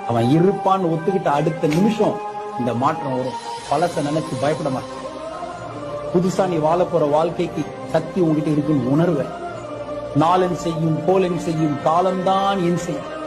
அவன் இருப்பான்னு ஒத்துக்கிட்ட அடுத்த நிமிஷம் இந்த மாற்றம் வரும். பழச நினைச்சு பயப்பட மாட்டேன். புதுசா நீ வாழ போற வாழ்க்கைக்கு சக்தி உங்ககிட்ட இருக்குன்னு உணர்வேன். நாளன் செய்யும் கோலன் செய்யும் காலம்தான் என் செய்யும்.